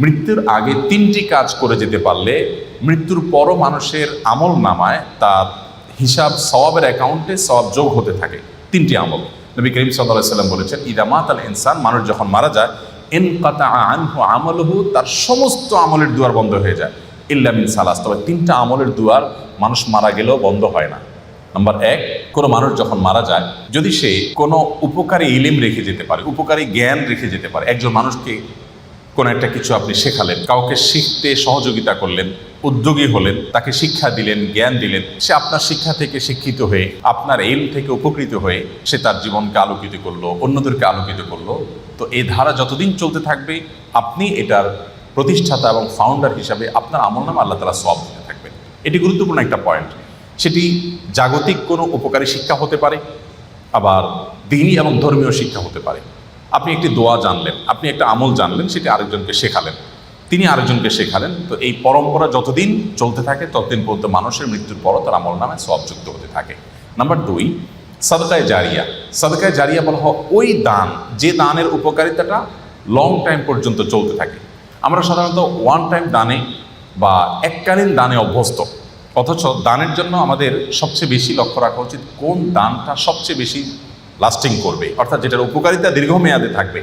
মৃত্যুর আগে 3টি কাজ করে যেতে পারলে মৃত্যুর পরও মানুষের আমল নামায় তার হিসাব সওয়াবের অ্যাকাউন্টে সওয়াব যোগ হতে থাকে। 3টি আমল নবী করিম সাল্লাল্লাহু আলাইহি ওয়াসাল্লাম বলেছেন, ইদা মাতাল ইনসান, মানুষ যখন মারা যায়, ইনকাতা আনহু আমালুহু, তার সমস্ত আমলের দুয়ার বন্ধ হয়ে যায়, ইল্লা মিন সালাস, তবে 3টা আমলের দুয়ার মানুষ মারা গেলেও বন্ধ হয় না। নাম্বার 1, কোনো মানুষ যখন মারা যায়, যদি সে কোনো উপকারী ইলম রেখে যেতে পারে, উপকারী জ্ঞান রেখে যেতে পারে। একজন মানুষকে কোনো একটা কিছু আপনি শেখালেন, কাউকে শিখতে সহযোগিতা করলেন, উদ্যোগী হলেন, তাকে শিক্ষা দিলেন, জ্ঞান দিলেন, সে আপনার শিক্ষা থেকে শিক্ষিত হয়ে, আপনার ইলম থেকে উপকৃত হয়ে সে তার জীবনকে আলোকিত করলো, অন্যদেরকে আলোকিত করলো। তো এই ধারা যতদিন চলতে থাকবে, আপনি এটার প্রতিষ্ঠাতা এবং ফাউন্ডার হিসাবে আপনার আমলনামা আল্লাহ তাআলা সওয়াব দিতে থাকবেন। এটি গুরুত্বপূর্ণ একটা পয়েন্ট। সেটি জাগতিক কোনো উপকারী শিক্ষা হতে পারে, আবার দ্বীনি এবং ধর্মীয় শিক্ষা হতে পারে। আপনি একটি দোয়া জানলেন, আপনি একটা আমল জানলেন, সেটি আরেকজনকে শেখালেন, তিনি আরেকজনকে শেখালেন। তো এই পরম্পরা যতদিন চলতে থাকে ততদিন পর্যন্ত মানুষের মৃত্যুর পরও তার আমল নামে সওয়াব যুক্ত হতে থাকে। নাম্বার 2, সাদকায়ে জারিয়া। সাদকায়ে জারিয়া বলা হয় ওই দান, যে দানের উপকারিতাটা লং টাইম পর্যন্ত চলতে থাকে। আমরা সাধারণত ওয়ান টাইম দানে বা এককালীন দানে অভ্যস্ত, অথচ দানের জন্য আমাদের সবচেয়ে বেশি লক্ষ্য রাখা উচিত কোন দানটা সবচেয়ে বেশি লাস্টিং করবে, অর্থাৎ যেটার উপকারিতা দীর্ঘমেয়াদে থাকবে।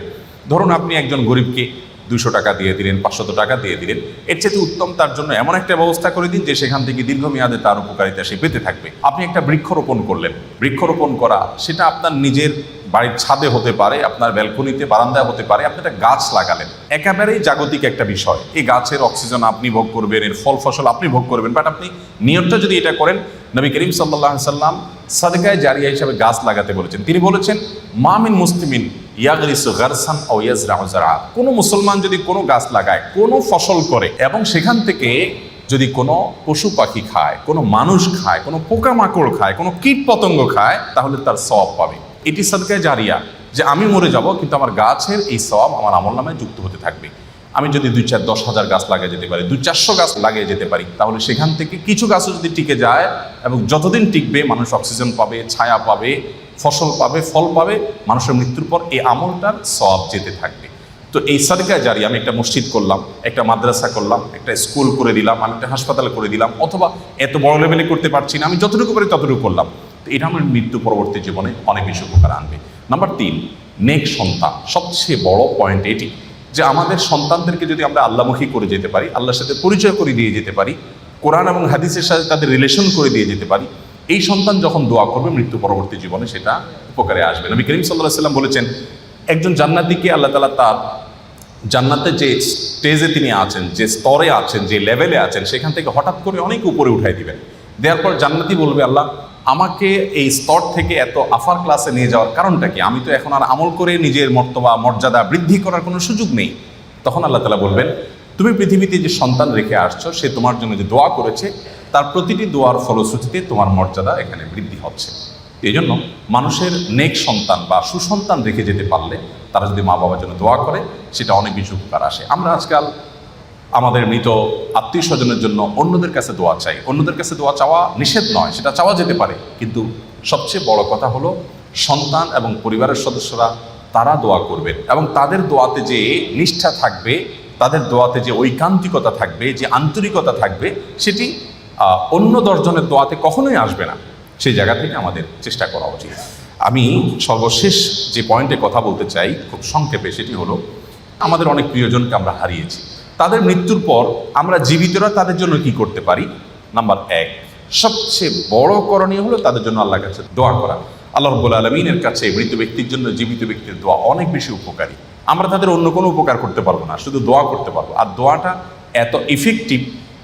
ধরুন আপনি একজন গরিবকে 200 টাকা দিয়ে দিলেন, 500 টাকা দিয়ে দিলেন, এর চেয়ে উত্তম তার জন্য এমন একটা ব্যবস্থা করে দিন যে সেখান থেকে দীর্ঘমেয়াদে তার উপকারিতা সে পেতে থাকবে। আপনি একটা বৃক্ষরোপণ করলেন, বৃক্ষরোপণ করা সেটা আপনার নিজের বাড়ির ছাদে হতে পারে, আপনার ব্যালকনিতে, বারান্দায় হতে পারে। আপনি একটা গাছ লাগালেন, একেবারেই জাগতিক একটা বিষয়। এই গাছের অক্সিজেন আপনি ভোগ করবেন, এর ফল ফসল আপনি ভোগ করবেন, বাট আপনি নিয়তটা যদি এটা করেন, নবী করিম সাল্লাল্লাহু আলাইহি সাল্লাম সাদকায়ে জারিয়া হিসাবে গাছ লাগাতে বলেছেন। তিনি বলেছেন, মা মিন মুসলিমিন ইয়াগরিসু গারসান আও ইয়াজরাউ যারআ, কোনো মুসলমান যদি কোনো গাছ লাগায়, কোনো ফসল করে, এবং সেখান থেকে যদি কোনো পশু পাখি খায়, কোনো মানুষ খায়, কোনো পোকামাকড় খায়, কোনো কীট পতঙ্গ খায়, তাহলে তার সওয়াব পাবে। এটি সাদকায়ে জারিয়া, যে আমি মরে যাব কিন্তু আমার গাছের এই সওয়াব আমার আমলনামায় যুক্ত হতে থাকবে। আমি যদি 2-4-10,000 গাছ লাগিয়ে যেতে পারি, 200-400 গাছ লাগিয়ে যেতে পারি, তাহলে সেখান থেকে কিছু গাছও যদি টিকে যায়, এবং যতদিন টিকবে মানুষ অক্সিজেন পাবে, ছায়া পাবে, ফসল পাবে, ফল পাবে, মানুষের মৃত্যুর পর এই আমলটার সওয়াব যেতে থাকবে। তো এই সাদকায়ে জারিয়া, আমি একটা মসজিদ করলাম, একটা মাদ্রাসা করলাম, একটা স্কুল করে দিলাম, আমি একটা হাসপাতাল করে দিলাম, অথবা এত বড় লেভেলে করতে পারছি না, আমি যতটুকু পারি ততটুকু করলাম, তো এটা আমার মৃত্যু পরবর্তী জীবনে অনেক বেশি উপকার আনবে। নাম্বার 3, নেক সন্তান। সবচেয়ে বড় পয়েন্ট এটি যে আমাদের সন্তানদেরকে যদি আমরা আল্লাহমুখী করে যেতে পারি, আল্লাহর সাথে পরিচয় করে দিয়ে যেতে পারি, কোরআন এবং হাদিসের সাথে তাদের রিলেশন করে দিয়ে যেতে পারি, এই সন্তান যখন দোয়া করবে মৃত্যু পরবর্তী জীবনে সেটা উপকারে আসবে। নবী করিম সাল্লাল্লাহু আলাইহি ওয়াসাল্লাম বলেছেন, একজন জান্নাতীকে আল্লাহ তাআলা তার জান্নাতে যে স্টেজে তিনি আছেন, যে স্তরে আছেন, যে লেভেলে আছেন, সেখান থেকে হঠাৎ করে অনেক উপরে উঠাই দিবেন। দেওয়ার পর জান্নাতি বলবে, আল্লাহ আমাকে এই স্তর থেকে এত আফার ক্লাসে নিয়ে যাওয়ার কারণটা কি? আমি তো এখন আর আমল করে নিজের মর্তবা মর্যাদা বৃদ্ধি করার কোনো সুযোগ নেই। তখন আল্লাহ তাআলা বলবেন, তুমি পৃথিবীতে যে সন্তান রেখে আসছো, সে তোমার জন্য যে দোয়া করেছে, তার প্রতিটি দোয়ার ফলশ্রুতিতে তোমার মর্যাদা এখানে বৃদ্ধি হচ্ছে। এই জন্য মানুষের নেক সন্তান বা সুসন্তান রেখে যেতে পারলে, তারা যদি মা বাবার জন্য দোয়া করে, সেটা অনেক বেশি উপকার আসে। আমরা আজকাল আমাদের মৃত আত্মীয় স্বজনের জন্য অন্যদের কাছে দোয়া চাই। অন্যদের কাছে দোয়া চাওয়া নিষেধ নয়, সেটা চাওয়া যেতে পারে, কিন্তু সবচেয়ে বড় কথা হলো সন্তান এবং পরিবারের সদস্যরা তারা দোয়া করবেন, এবং তাদের দোয়াতে যে নিষ্ঠা থাকবে, তাদের দোয়াতে যে ঐকান্তিকতা থাকবে, যে আন্তরিকতা থাকবে, সেটি অন্য 10 জনের দোয়াতে কখনোই আসবে না। সেই জায়গা থেকে আমাদের চেষ্টা করা উচিত। আমি সর্বশেষ যে পয়েন্টে কথা বলতে চাই খুব সংক্ষেপে, সেটি হলো আমাদের অনেক প্রিয়জনকে আমরা হারিয়েছি। তাদের মৃত্যুর পর আমরা জীবিতরা তাদের জন্য কি করতে পারি? নাম্বার 1, সবচেয়ে বড় করণীয় হলো তাদের জন্য আল্লাহর কাছে দোয়া করা। আল্লাহ রাব্বুল আলামিনের কাছে মৃত ব্যক্তির জন্য জীবিত ব্যক্তির দোয়া অনেক বেশি উপকারী। আমরা তাদের অন্য কোনো উপকার করতে পারবো না, শুধু দোয়া করতে পারবো। আর দোয়াটা এত ইফেক্টিভ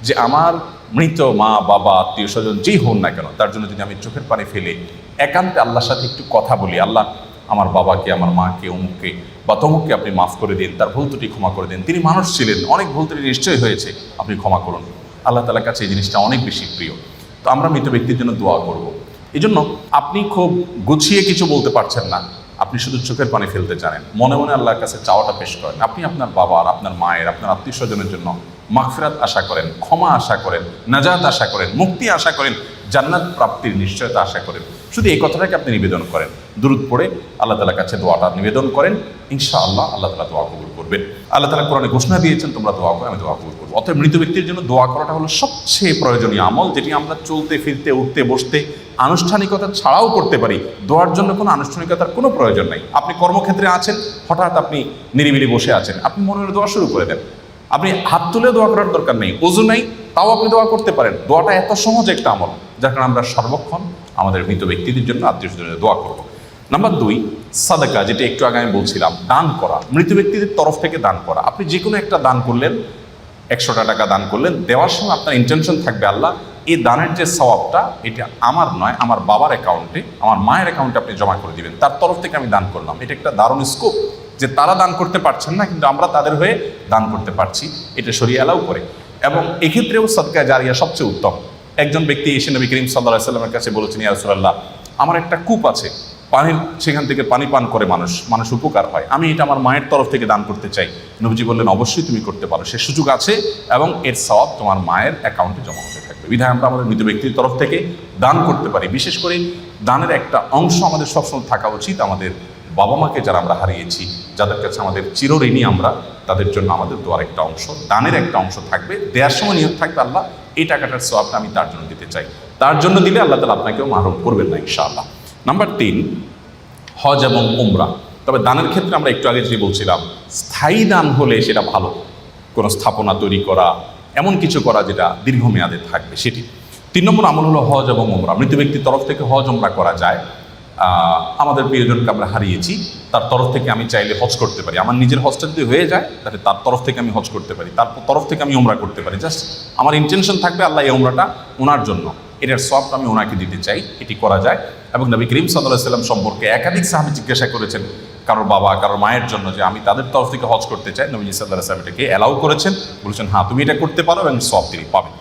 যে আমার মৃত মা বাবা আত্মীয় স্বজন যেই হন না কেন, তার জন্য যদি আমি চোখের পানি ফেলে একান্তে আল্লাহর সাথে একটু কথা বলি, আল্লাহ আমার বাবাকে, আমার মাকে, অমুককে বা তমুককে আপনি মাফ করে দিন, তার ভুল ত্রুটি ক্ষমা করে দিন, তিনি মানুষ ছিলেন, অনেক ভুল ত্রুটি নিশ্চয়ই হয়েছে, আপনি ক্ষমা করুন। আল্লাহ তাআলার কাছে এই জিনিসটা অনেক বেশি প্রিয়। তো আমরা মৃত ব্যক্তির জন্য দোয়া করব। এই জন্য আপনি খুব গুছিয়ে কিছু বলতে পারছেন না, আপনি শুধু চোখের পানি ফেলতে জানেন, মনে মনে আল্লাহর কাছে চাওয়াটা পেশ করেন। আপনি আপনার বাবার, আপনার মায়ের, আপনার আত্মীয় স্বজনের জন্য মাগফিরাত আশা করেন, ক্ষমা আশা করেন, নাজাত আশা করেন, মুক্তি আশা করেন, জান্নাত প্রাপ্তির নিশ্চয়তা আশা করেন। শুধু এই কথাটাকে আপনি নিবেদন করেন, দুরূদ পড়ে আল্লাহ তাআলার কাছে দোয়াটা নিবেদন করেন, ইনশাআল্লাহ আল্লাহ তাআলা দোয়া কবুল করবেন। আল্লাহ তাআলা কোরআনে ঘোষণা দিয়েছেন, তোমরা দোয়া করো, আমি দোয়া কবুল করবো। অতএব মৃত ব্যক্তির জন্য দোয়া করাটা হলো সবচেয়ে প্রয়োজনীয় আমল, যেটি আমরা চলতে ফিরতে উঠতে বসতে আনুষ্ঠানিকতা ছাড়াও করতে পারি। দোয়ার জন্য কোনো আনুষ্ঠানিকতার কোনো প্রয়োজন নাই। আপনি কর্মক্ষেত্রে আছেন, হঠাৎ আপনি নিরিবিলি বসে আছেন, আপনি মনের দোয়া শুরু করে দেন। আপনি হাত তুলে দোয়া করার দরকার নেই, ওযু নাই, তাও আপনি দোয়া করতে পারেন। দোয়াটা এত সহজ একটা আমল, যার কারণে আমরা সর্বক্ষণ আমাদের মৃত ব্যক্তিদের জন্য, আত্মীয় স্বজনের দোয়া করব। নাম্বার 2, সাদাকা, যেটা একটু আগে আমি বলছিলাম, দান করা, মৃত ব্যক্তিদের তরফ থেকে দান করা। আপনি যে কোনো একটা দান করলেন, 100টা টাকা দান করলেন, দেওয়ার সময় আপনার ইন্টেনশন থাকবে, আল্লাহ এই দানের যে সওয়াবটা, এটা আমার নয়, আমার বাবার অ্যাকাউন্টে, আমার মায়ের অ্যাকাউন্টে আপনি জমা করে দিবেন, তার তরফ থেকে আমি দান করলাম। এটা একটা দারুণ স্কোপ, যে তারা দান করতে পারছেন না কিন্তু আমরা তাদের হয়ে দান করতে পারছি, এটা শরীয়ত অ্যালাউ করে। এবং এক্ষেত্রেও সাদকা জারিয়া সবচেয়ে উত্তম। একজন ব্যক্তি এসে নবী করিম সাল্লাল্লাহু আলাইহি ওয়াসাল্লামের কাছে বলেছেন, ইয়া রাসূলুল্লাহ, আমার একটা কূপ আছে, পানির, সেখান থেকে পানি পান করে মানুষ উপকার হয়, আমি এটা আমার মায়ের তরফ থেকে দান করতে চাই। নবীজি বললেন, অবশ্যই তুমি করতে পারো, সে সুযোগ আছে এবং এর সওয়াব তোমার মায়ের অ্যাকাউন্টে জমা হতে থাকবে। বিধায় আমরা আমাদের মৃত ব্যক্তির তরফ থেকে দান করতে পারি। বিশেষ করে দানের একটা অংশ আমাদের সবসময় থাকা উচিত আমাদের বাবা মাকে, যারা আমরা হারিয়েছি, যাদের কাছে আমাদের চিরঋণী আমরা, তাদের জন্য আমাদের দোয়ার একটা অংশ, দানের একটা অংশ থাকবে। দেওয়ার সময় নিয়ত থাকবে, আল্লাহ এই টাকাটার সওয়াবটা আমি তার জন্য দিতে চাই। তার জন্য দিলে আল্লাহ তাআলা আপনাকেও মাহরুম করবেন না ইনশাআল্লাহ। নাম্বার 3, হজ এবং উমরা। তবে দানের ক্ষেত্রে আমরা একটু আগে যে বলছিলাম, স্থায়ী দান হলে সেটা ভালো, কোনো স্থাপনা তৈরি করা, এমন কিছু করা যেটা দীর্ঘমেয়াদে থাকবে, সেটি। 3 নম্বর আমল হলো হজ এবং উমরা। মৃত ব্যক্তির তরফ থেকে হজ উমরা করা যায়। আমাদের প্রিয়জনকে আমরা হারিয়েছি, তার তরফ থেকে আমি চাইলে হজ করতে পারি। আমার নিজের হজটা যদি হয়ে যায়, তাহলে তার তরফ থেকে আমি হজ করতে পারি, তার তরফ থেকে আমি উমরা করতে পারি। জাস্ট আমার ইন্টেনশন থাকবে, আল্লাহ এই উমরাটা ওনার জন্য, এটার সওয়াবটা আমি ওনাকে দিতে চাই, এটি করা যায়। এবং নবী করিম সাল্লাল্লাহু আলাইহি ওয়াসাল্লাম সম্পর্কে একাধিক সাহাবী জিজ্ঞাসা করেছেন কারোর বাবা, কারোর মায়ের জন্য, যে আমি তাদের তরফ থেকে হজ করতে চাই। নবী সাল্লাল্লাহু আলাইহি ওয়াসাল্লাম এটাকে অ্যালাউ করেছেন, বলেছেন হ্যাঁ তুমি এটা করতে পারো এবং সওয়াব তিনি পাবেন।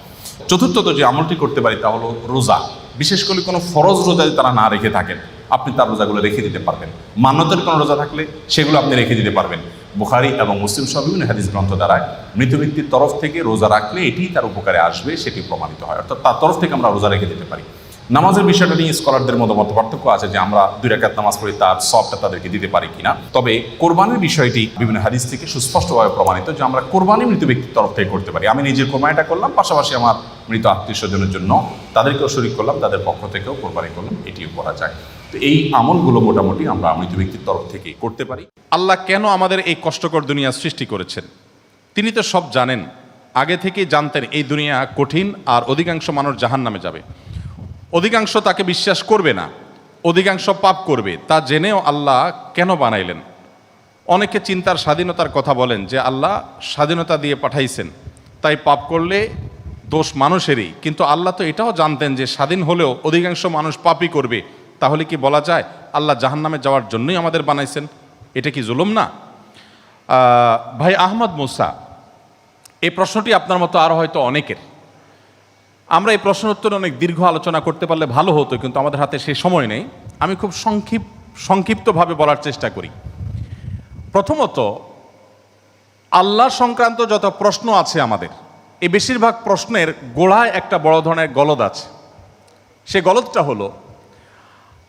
চতুর্থত যে আমলটি করতে পারি তা হলো রোজা। বিশেষ করে কোনো ফরজ রোজা যদি তারা না রেখে থাকেন, আপনি তার রোজাগুলো রেখে দিতে পারবেন। মান্যতের কোনো রোজা থাকলে সেগুলো আপনি রেখে দিতে পারবেন। বুখারী এবং মুসলিম সহ বিভিন্ন হাদিস গ্রন্থ দ্বারায় মৃত ব্যক্তির তরফ থেকে রোজা রাখলে এটি তার উপকারে আসবে, সেটি প্রমাণিত হয়। অর্থাৎ তার তরফ থেকে আমরা রোজা রেখে দিতে পারি। নামাজের বিষয়টা নিয়ে স্কলারদের মধ্যে মত পার্থক্য আছে, যে আমরা 2 রাকাত নামাজ পড়ি, তার সওয়াবটা তাদেরকে দিতে পারি কিনা। তবে কোরবানির বিষয়টি বিভিন্ন হাদিস থেকে সুস্পষ্টভাবে প্রমাণিত, যে আমরা কোরবানি মৃত ব্যক্তির তরফ থেকে করতে পারি। আমি নিজের কোরবানিটা করলাম, পাশাপাশি আমার মৃত আত্মীয় স্বজনের জন্য তাদেরকেও শরীক করলাম, তাদের পক্ষ থেকেও কোরবানি করলাম, এটিও করা যায়। তো এই আমলগুলো মোটামুটি আমরা মৃত ব্যক্তির তরফ থেকে করতে পারি। আল্লাহ কেন আমাদের এই কষ্টকর দুনিয়া সৃষ্টি করেছেন? তিনি তো সব জানেন, আগে থেকেই জানতেন এই দুনিয়া কঠিন, আর অধিকাংশ মানুষ জাহান্নামে যাবে, অধিকাংশ তাকে বিশ্বাস করবে না, অধিকাংশ পাপ করবে। তা জেনেও আল্লাহ কেন বানাইলেন? অনেকে চিন্তার স্বাধীনতার কথা বলেন, যে আল্লাহ স্বাধীনতা দিয়ে পাঠাইছেন, তাই পাপ করলে দোষ মানুষেরই। কিন্তু আল্লাহ তো এটাও জানতেন যে স্বাধীন হলেও অধিকাংশ মানুষ পাপই করবে। তাহলে কি বলা যায় আল্লাহ জাহান্নামে যাওয়ার জন্যই আমাদের বানাইছেন? এটা কি জুলুম না? ভাই আহমদ মুসা, এই প্রশ্নটি আপনার মতো আরও হয়তো অনেকের। আমরা এই প্রশ্ন উত্তরে অনেক দীর্ঘ আলোচনা করতে পারলে ভালো হতো, কিন্তু আমাদের হাতে সেই সময় নেই। আমি খুব সংক্ষিপ্তভাবে বলার চেষ্টা করি। প্রথমত, আল্লাহ সংক্রান্ত যত প্রশ্ন আছে আমাদের, এই বেশিরভাগ প্রশ্নের গোড়ায় একটা বড় ধরনের গলদ আছে। সে গলদটা হলো,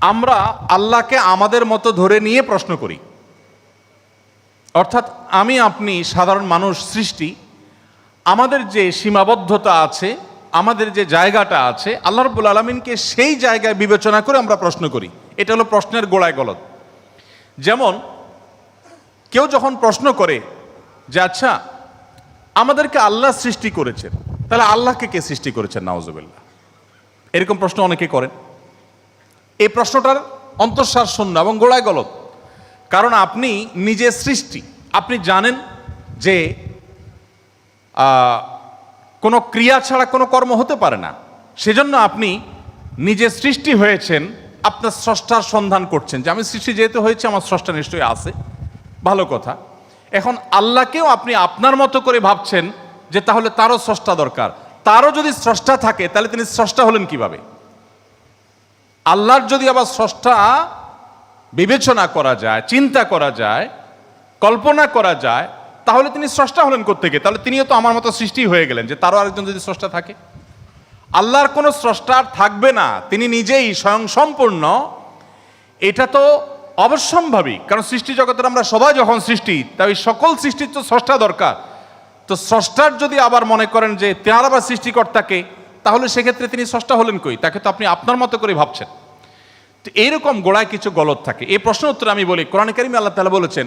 আমরা আল্লাহকে আমাদের মতো ধরে নিয়ে প্রশ্ন করি। অর্থাৎ আমি আপনি সাধারণ মানুষ সৃষ্টি, আমাদের যে সীমাবদ্ধতা আছে, আমাদের যে জায়গাটা আছে, আল্লাহ রাব্বুল আলামিনকে সেই জায়গায় বিবেচনা করে আমরা প্রশ্ন করি। এটা হলো প্রশ্নের গোড়ায় গলদ। যেমন কেউ যখন প্রশ্ন করে যে আচ্ছা আমাদেরকে আল্লাহ সৃষ্টি করেছেন, তাহলে আল্লাহকে কে সৃষ্টি করেছেন? নাউজুবিল্লাহ, এরকম প্রশ্ন অনেকে করেন। এই প্রশ্নটার অন্তঃসার শূন্য এবং গোড়ায় গলদ। কারণ আপনি নিজে সৃষ্টি, আপনি জানেন যে কোনো ক্রিয়া ছাড়া কোনো কর্ম হতে পারে না। সেজন্য আপনি নিজে সৃষ্টি হয়েছেন, আপনার স্রষ্টার সন্ধান করছেন, যে আমি সৃষ্টি যেহেতু হয়েছে আমার স্রষ্টা নিশ্চয়ই আছে, ভালো কথা। এখন আল্লাহকেও আপনি আপনার মতো করে ভাবছেন যে তাহলে তারও স্রষ্টা দরকার। তারও যদি স্রষ্টা থাকে তাহলে তিনি স্রষ্টা হলেন কিভাবে? আল্লাহর যদি আবার স্রষ্টা বিবেচনা করা যায়, চিন্তা করা যায়, কল্পনা করা যায়, তাহলে তিনি স্রষ্টা হলেন কোত্থেকে? তাহলে তিনিও তো আমার মতো সৃষ্টি হয়ে গেলেন, যে তারও আরেকজন যদি স্রষ্টা থাকে। আল্লাহর কোনো স্রষ্টা থাকবে না, তিনি নিজেই স্বয়ংসম্পূর্ণ, এটা তো অবশ্যম্ভাবী। কারণ সৃষ্টি জগতের আমরা সবাই যখন সৃষ্টি, তাই সকল সৃষ্টির তো স্রষ্টা দরকার। তো স্রষ্টার যদি আবার মনে করেন যে তার আবার সৃষ্টিকর্তাকে, তাহলে সেক্ষেত্রে তিনি স্রষ্টা হলেন কই? তাকে তো আপনি আপনার মতো করে ভাবছেন। তো এইরকম গোড়ায় কিছু গলত থাকে। এই প্রশ্ন উত্তরে আমি বলি, কোরআন কারীমে আল্লাহ তাআলা বলেছেন,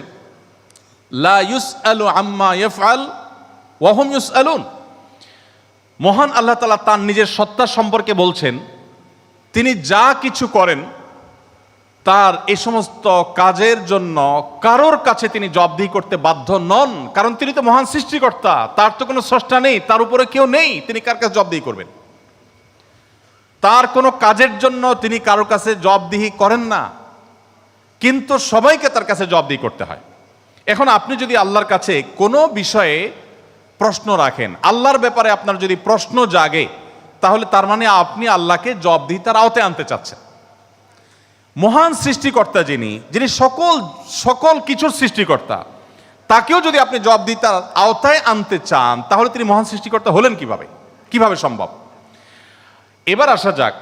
লা ইউসআলু আম্মা ইয়াফআল ওয়া হুম ইউসআলুন। মহান আল্লাহ তাআলা তার নিজের সত্তা সম্পর্কে বলছেন, তিনি যা কিছু করেন তার এই সমস্ত কাজের জন্য কারোর কাছে তিনি জবাবদিহি করতে বাধ্য নন, কারণ তিনি তো মহান সৃষ্টিকর্তা, তার তো কোনো স্রষ্টা নেই, তার উপরে কেউ নেই, তিনি কার কাছে জবাবদিহি করবেন? তার কোনো কাজের জন্য তিনি কারোর কাছে জবাবদিহি করেন না, কিন্তু সবাইকে তার কাছে জবাবদিহি করতে হয়। এখন আপনি যদি আল্লাহর কাছে কোনো বিষয়ে প্রশ্ন রাখেন, আল্লাহর ব্যাপারে আপনার যদি প্রশ্ন জাগে, তাহলে তার মানে আপনি আল্লাহকে জবাবদিহিতার আওতায় আনতে চাচ্ছেন। মহান সৃষ্টিকর্তা যিনি সকল কিছুর সৃষ্টিকর্তা, তাকেও যদি আপনি জবাবদিহিতার আওতায় আনতে চান, তাহলে তিনি মহান সৃষ্টিকর্তা হলেন কিভাবে সম্ভব? এবার আসা যাক,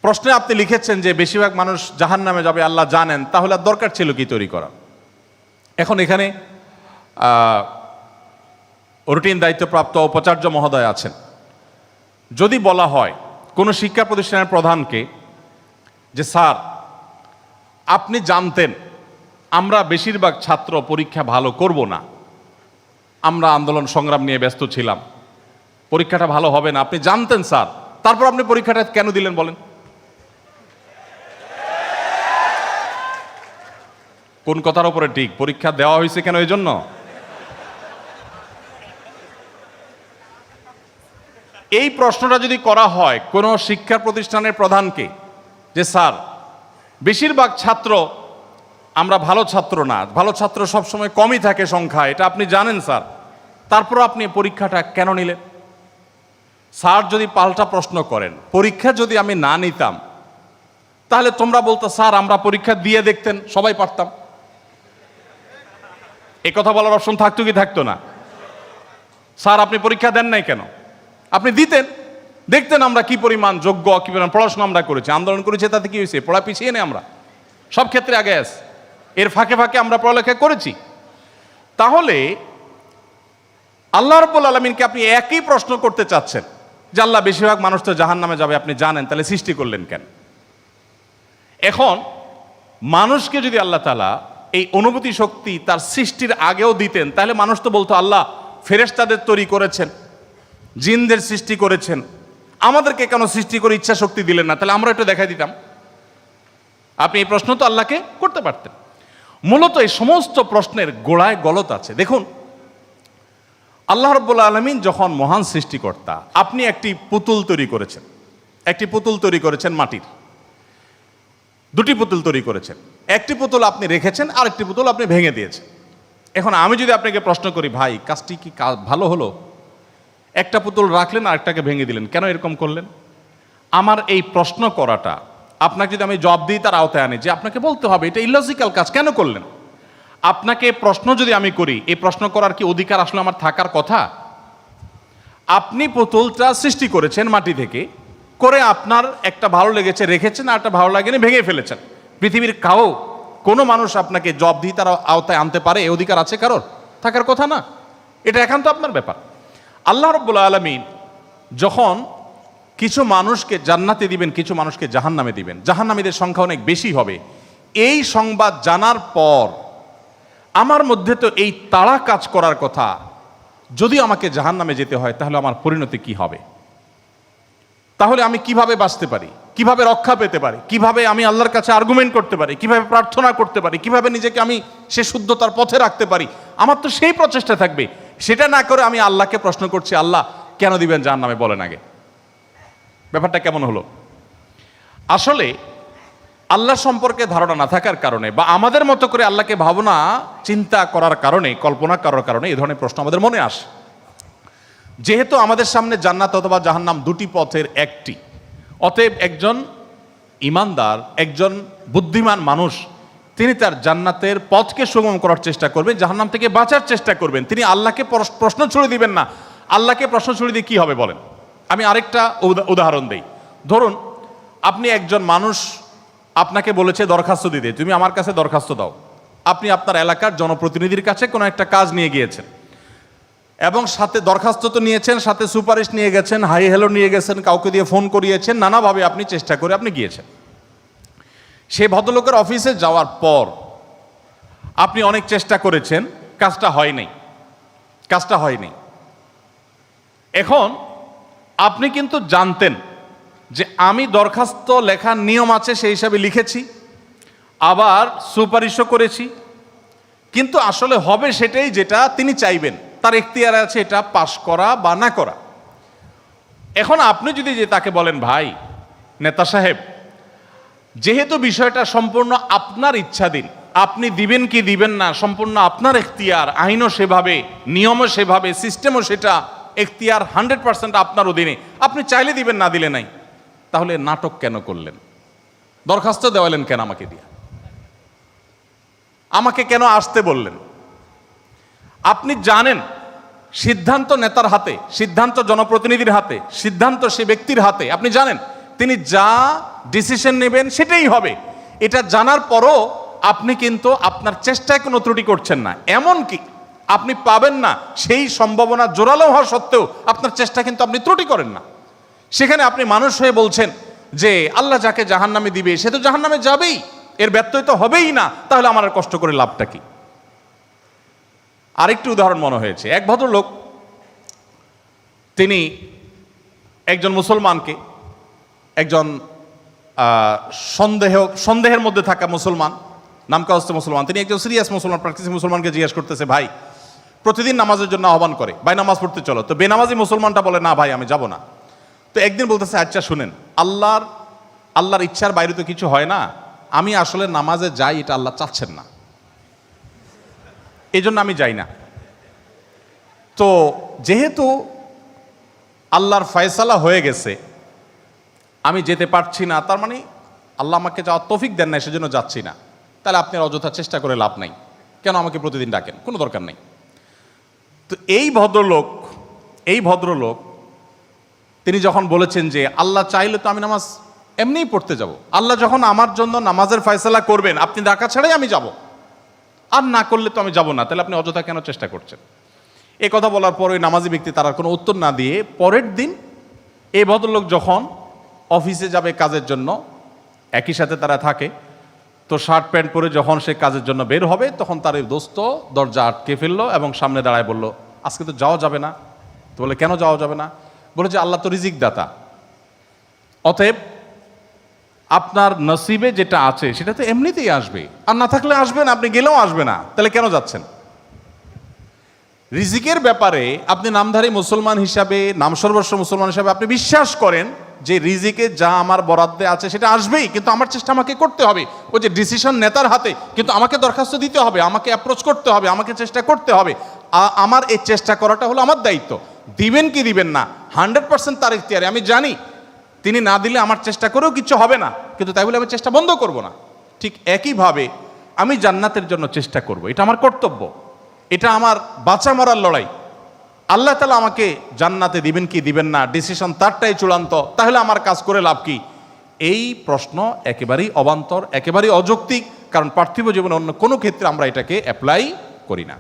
প্রশ্নে আপনি লিখেছেন যে বেশিরভাগ মানুষ জাহান্নামে যাবে আল্লাহ জানেন, তাহলে আর দরকার ছিল কি তৈরি করা? এখন এখানে রুটিন দায়িত্বপ্রাপ্ত উপাচার্য মহোদয় আছেন। যদি বলা হয় কোনো শিক্ষা প্রতিষ্ঠানের প্রধানকে যে স্যার, আপনি জানতেন আমরা বেশিরভাগ ছাত্র পরীক্ষা ভালো করব না, আমরা আন্দোলন সংগ্রাম নিয়ে ব্যস্ত ছিলাম, পরীক্ষাটা ভালো হবে না, আপনি জানতেন স্যার, তারপর আপনি পরীক্ষাটা কেন দিলেন বলেন? কোন কথার উপরে ঠিক? পরীক্ষা দেওয়া হয়েছে কেন? এই জন্য এই প্রশ্নটা যদি করা হয় কোনো শিক্ষা প্রতিষ্ঠানের প্রধানকে যে স্যার, বেশিরভাগ ছাত্র আমরা ভালো ছাত্র না, ভালো ছাত্র সবসময় কমই থাকে সংখ্যা, এটা আপনি জানেন স্যার, তারপর আপনি পরীক্ষাটা কেন নিলেন? স্যার যদি পাল্টা প্রশ্ন করেন, পরীক্ষা যদি আমি না নিতাম, তাহলে তোমরা বলতো স্যার আমরা পরীক্ষা দিয়ে দেখতেন, সবাই পারতাম। এই কথা বলার অপশন থাকতো কি থাকতো না? স্যার আপনি পরীক্ষা দেন নাই কেন? আপনি দিতেন, দেখতেন আমরা কি পরিমাণ যোগ্য, কি পরিমাণ পড়াশোনা আমরা করেছি, আন্দোলন করেছি, তাতে কি হয়েছে? পড়া পিছিয়ে নেই, আমরা সব ক্ষেত্রে আগে আছি, এর ফাঁকে ফাঁকে আমরা পড়ালেখা করেছি। তাহলে আল্লাহ রাব্বুল আলামিনকে আপনি একই প্রশ্ন করতে চাচ্ছেন যে আল্লাহ বেশিরভাগ মানুষ তো জাহান্নামে যাবে, আপনি জানেন, তাহলে সৃষ্টি করলেন কেন? এখন মানুষকে যদি আল্লাহ তাআলা এই অনুভূতি শক্তি তার সৃষ্টির আগেও দিতেন, তাহলে মানুষ তো বলতো আল্লাহ ফেরেশতাদের তৈরি করেছেন, জিনদের সৃষ্টি করেছেন, আমাদেরকে কেন সৃষ্টি করে ইচ্ছা শক্তি দিলেন না? তাহলে আমরা একটু দেখাই দিতাম। আপনি এই প্রশ্ন তো আল্লাহকে করতে পারতেন। মূলত এই সমস্ত প্রশ্নের গোড়ায় গলত আছে। দেখুন, আল্লাহ রাব্বুল আলামিন যখন মহান সৃষ্টিকর্তা, আপনি একটি পুতুল তৈরি করেছেন মাটির, দুটি পুতুল তৈরি করেছেন, একটি পুতুল আপনি রেখেছেন, আর একটি পুতুল আপনি ভেঙে দিয়েছেন। এখন আমি যদি আপনাকে প্রশ্ন করি, ভাই কাজটি কি ভালো হলো? একটা পুতুল রাখলেন আর একটাকে ভেঙে দিলেন, কেন এরকম করলেন? আমার এই প্রশ্ন করাটা আপনাকে যদি আমি জবাব দিই তার আওতায় আনি, যে আপনাকে বলতে হবে এটা ইলজিক্যাল কাজ, কেন করলেন? আপনাকে প্রশ্ন যদি আমি করি, এই প্রশ্ন করার কি অধিকার আসলে আমার থাকার কথা? আপনি পুতুলটা সৃষ্টি করেছেন মাটি থেকে, করে আপনার একটা ভালো লেগেছে রেখেছেন, আর একটা ভালো লাগেনি ভেঙে ফেলেছেন। পৃথিবীর কোনো মানুষ আপনাকে জবাব দিয়ে তার আওতায় আনতে পারে? এই অধিকার আছে কারোর? থাকার কথা না, এটা একান্ত আপনার ব্যাপার। আল্লাহ রাব্বুল আলামিন যখন কিছু মানুষকে জান্নাতে দিবেন, কিছু মানুষকে জাহান্নামে দিবেন, জাহান্নামীদের সংখ্যা অনেক বেশি হবে, এই সংবাদ জানার পর আমার মধ্যে তো এই তাড়া কাজ করার কথা, যদি আমাকে জাহান্নামে যেতে হয় তাহলে আমার পরিণতি কি হবে? তাহলে আমি কিভাবে বাঁচতে পারি, কিভাবে রক্ষা পেতে পারি, কিভাবে আমি আল্লাহর কাছে আর্গুমেন্ট করতে পারি, কিভাবে প্রার্থনা করতে পারি, কিভাবে নিজেকে আমি সে শুদ্ধতার পথে রাখতে পারি? আমার তো সেই প্রচেষ্টা থাকবে। সেটা না করে আমি আল্লাহকে প্রশ্ন করছি, আল্লাহ কেন দিবেন জাহান্নামে বলেন আগে। ব্যাপারটা কেমন হলো? আসলে আল্লাহ সম্পর্কে ধারণা না থাকার কারণে, বা আমাদের মতো করে আল্লাহকে ভাবনা চিন্তা করার কারণে, কল্পনা করার কারণে এই ধরনের প্রশ্ন আমাদের মনে আসে। যেহেতু আমাদের সামনে জান্নাত অথবা জাহান্নাম দুটি পথের একটি, অতএব একজন ইমানদার, একজন বুদ্ধিমান মানুষ, তিনি তার জান্নাতের পথকে সুগম করার চেষ্টা করবেন, জাহান্নাম থেকে বাঁচার চেষ্টা করবেন। তিনি আল্লাহকে প্রশ্ন ছুড়ে দিবেন না। আল্লাহকে প্রশ্ন ছুড়ে দিয়ে কি হবে বলেন? আমি আরেকটা উদাহরণ দেই। ধরুন আপনি একজন মানুষ আপনাকে বলেছে দরখাস্ত দিতে, তুমি আমার কাছে দরখাস্ত দাও। আপনি আপনার এলাকার জনপ্রতিনিধির কাছে কোনো একটা কাজ নিয়ে গিয়েছেন এবং সাথে দরখাস্ত তো নিয়েছেন, সাথে সুপারিশ নিয়ে গেছেন, হাই হ্যালো নিয়ে গেছেন, কাউকে দিয়ে ফোন করিয়েছেন, নানাভাবে আপনি চেষ্টা করে আপনি গিয়েছেন। সেই ভদ্রলোকের অফিসে যাওয়ার পর আপনি অনেক চেষ্টা করেছেন, কাজটা হয়নি। এখন আপনি কিন্তু জানতেন যে আমি দরখাস্ত লেখার নিয়ম আছে সেই হিসাবে লিখেছি, আবার সুপারিশও করেছি, কিন্তু আসলে হবে সেটাই যেটা তিনি চাইবেন, তার এখতিয়ার আছে এটা পাশ করা বা না করা। এখন আপনি যদি যে তাকে বলেন, ভাই নেতা সাহেব, যেহেতু বিষয়টা সম্পূর্ণ আপনার ইচ্ছাধীন, আপনি দিবেন কি দিবেন না সম্পূর্ণ আপনার এখতিয়ার, আইনও সেভাবে, নিয়মও সেভাবে, সিস্টেমও সেটা, এখতিয়ার 100% আপনার অধীনে, আপনি চাইলে দিবেন, না দিলে নাই, তাহলে নাটক কেন করলেন? দরখাস্ত দেওয়ালেন কেন আমাকে দিয়ে? আমাকে কেন আসতে বললেন? আপনি জানেন সিদ্ধান্ত নেতার হাতে, সিদ্ধান্ত জনপ্রতিনিধির হাতে, সিদ্ধান্ত সে ব্যক্তির হাতে। আপনি জানেন তিনি যা ডিসিশন নেবেন সেটাই হবে। এটা জানার পরও আপনি কিন্তু আপনার চেষ্টায় কোনো ত্রুটি করছেন না, এমনকি আপনি পাবেন না সেই সম্ভাবনা জোরালো হওয়া সত্ত্বেও আপনার চেষ্টা কিন্তু আপনি ত্রুটি করেন না। সেখানে আপনি মানুষ হয়ে বলছেন যে আল্লাহ যাকে জাহান্নামে দিবে সে তো জাহান্নামে যাবেই, এর ব্যত্যয় তো হবেই না, তাহলে আমার আর কষ্ট করে লাভটা কি? আরেকটি উদাহরণ মনে হয়েছে। এক ভদ্রলোক, তিনি একজন মুসলমানকে, একজন সন্দেহের মধ্যে থাকা মুসলমান, নামকাওস্তে মুসলমান, তিনি একজন সিরিয়াস মুসলমান, প্র্যাকটিসিং মুসলমানকে জিজ্ঞেস করতেছে, ভাই প্রতিদিন নামাজের জন্য আহ্বান করে, ভাই নামাজ পড়তে চলো। তো বেনামাজি মুসলমানটা বলে, না ভাই আমি যাব না। তো একদিন বলতেছে, আচ্ছা শুনেন, আল্লাহর ইচ্ছার বাইরে তো কিছু হয় না, আমি আসলে নামাজে যাই এটা আল্লাহ চাচ্ছেন না, এই জন্য আমি যাই না। তো যেহেতু আল্লাহর ফয়সালা হয়ে গেছে, আমি যেতে পারছি না, তার মানে আল্লাহ আমাকে যাওয়ার তৌফিক দেন না, সেজন্য যাচ্ছি না। তাহলে আপনি অযথা চেষ্টা করে লাভ নাই, কেন আমাকে প্রতিদিন ডাকেন, কোনো দরকার নেই। তো এই ভদ্রলোক তিনি যখন বলেছেন যে আল্লাহ চাইলে তো আমি নামাজ এমনিই পড়তে যাব, আল্লাহ যখন আমার জন্য নামাজের ফয়সালা করবেন, আপনি ডাকা ছাড়াই আমি যাব, আর না করলে তো আমি যাব না, তাহলে আপনি অযথা কেন চেষ্টা করছেন? এই কথা বলার পর ওই নামাজি ব্যক্তি তার কোনো উত্তর না দিয়ে পরের দিন এই ভদ্রলোক যখন অফিসে যাবে কাজের জন্য, একই সাথে তারা থাকে, তো শার্ট প্যান্ট পরে যখন সে কাজের জন্য বের হবে, তখন তার এই দোস্ত দরজা আটকে ফেললো এবং সামনে দাঁড়ায় বলল, আজকে তো যাওয়া যাবে না। তো বলে, কেন যাওয়া যাবে না? বলে যে আল্লাহ তো রিজিক দাতা, অতএব আপনার নসিবে যেটা আছে সেটা তো এমনিতেই আসবে, আর না থাকলে আসবে না, আপনি গেলেও আসবে না, তাহলে কেন যাচ্ছেন? রিজিকের ব্যাপারে আপনি নামধারী মুসলমান হিসাবে, নামসর্বস্ব মুসলমান হিসাবে আপনি বিশ্বাস করেন যে রিজিকে যা আমার বরাদ্দে আছে সেটা আসবেই, কিন্তু আমার চেষ্টা আমাকে করতে হবে। ওই যে ডিসিশন নেতার হাতে, কিন্তু আমাকে দরখাস্ত দিতে হবে, আমাকে অ্যাপ্রোচ করতে হবে, আমাকে চেষ্টা করতে হবে। আমার এই চেষ্টা করাটা হলো আমার দায়িত্ব। দিবেন কি দিবেন না 100% তার ইখতিয়ারে। আমি জানি তিনি না দিলে আমার চেষ্টা করেও কিছু হবে না, কিন্তু তাই বলে আমি চেষ্টা বন্ধ করব না। ঠিক একইভাবে আমি জান্নাতের জন্য চেষ্টা করব, এটা আমার কর্তব্য, এটা আমার বাঁচা মরার লড়াই। আল্লাহ তাআলা আমাকে জান্নাতে দিবেন কি দিবেন না ডিসিশন তারটাই চূড়ান্ত, তাহলে আমার কাজ করে লাভ কি? এই প্রশ্ন একেবারেই অবান্তর, একেবারেই অযৌক্তিক, কারণ পার্থিব জীবনে অন্য কোনো ক্ষেত্রে আমরা এটাকে অ্যাপ্লাই করি না।